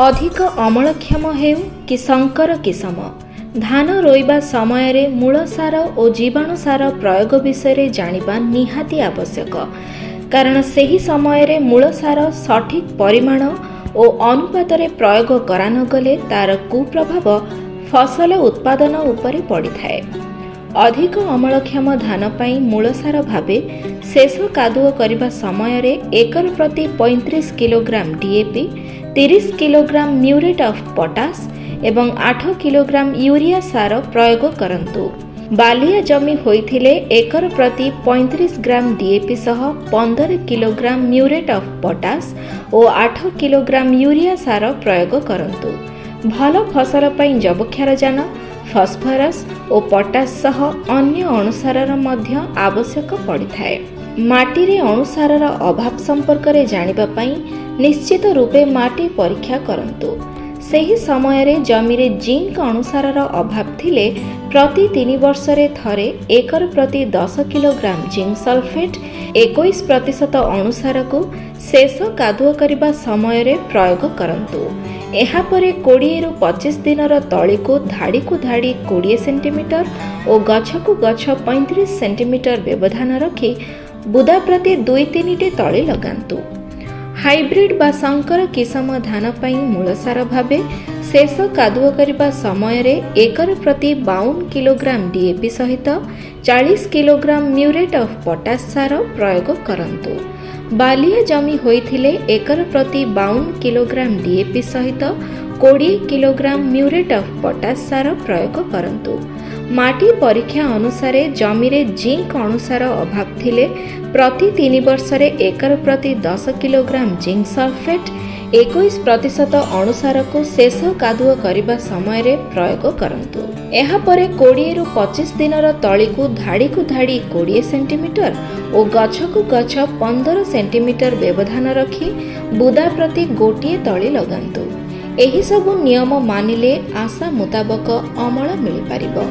अधिक अमलक्षम हेउ कि संकर किसम धान रोइबा समय मूलसार और जीवाणुसार प्रयोग विषय जानिबा निहाती आवश्यक। कारण सही समय मूलसार सठिक परिमाण और अनुपात प्रयोग करा नगले तार कुप्रभाव फसल उत्पादन उपरे पड़िथाए। अधिक अमलक्षम धान पाई मूलसार भावे शेष कादुओ करिबा समय एकर प्रति 35 kilogram DAP, 30 kilogram muriate of potash एवं 8 किलोग्राम यूरिया सार प्रयोग करंतु। बालिया जमी होइथिले एकर प्रति 35 ग्राम डीएपी सह 15 किलोग्राम म्यूरेट ऑफ पोटास और 8 किलोग्राम यूरिया सार प्रयोग करंतु। भल फसल पई जबक्षारजान, फस्फरस और पोटास सह अन्य अणुसारर मध्य आवश्यक पड़िथाए। माटीरे अणुसारर अभाव संपर्क रे जानिबा पई निश्चित रूपे माटी परीक्षा करंतु। सही समय रे जमीरे जिंक अणुसारर अभाव थिले प्रति 3 वर्ष रे थरे एकर प्रति 10 किलोग्राम जिंक सल्फेट 21% अणुसार को शेष कादुओ करिबा समय रे प्रयोग करंतु। एहा परे 20 रु 25 दिनर तली को धाड़ी 20 सेंटीमीटर और गछ को गछ 35 सेंटीमीटर व्यवधान रखी बुदा प्रति 2-3 तली लगांतु। हाइब्रिड बा संकर किसम धान पाई मूलसार भावे शेष कादुओ करिबा समय रे एकर प्रति 52 किलोग्राम डीएपी सहित 40 किलोग्राम म्यूरेट ऑफ पोटास सार प्रयोग करंतु। बालिया जमी होइथिले एकर प्रति 52 किलोग्राम डीएपी सहित 20 किलोग्राम म्यूरेट ऑफ पोटास सार प्रयोग करंतु। माटी परीक्षा अनुसार जमीरे जिंक अणुसार अभाव थिले प्रति 3 वर्ष रे एकर प्रति 10 किलोग्राम जिंक सल्फेट 21% अणुसार को शेष कादुओ करिबा समय रे प्रयोग करंतु। एहा परे 20 रु 25 दिनर तली को धाड़ी 20 सेंटीमीटर और गछ को गछ 15 सेंटीमीटर व्यवधान रखी बुदा प्रति 1 तली लगांतु। एही सब नियम मानिले आशा मुताबक अमल मिल पारिबो।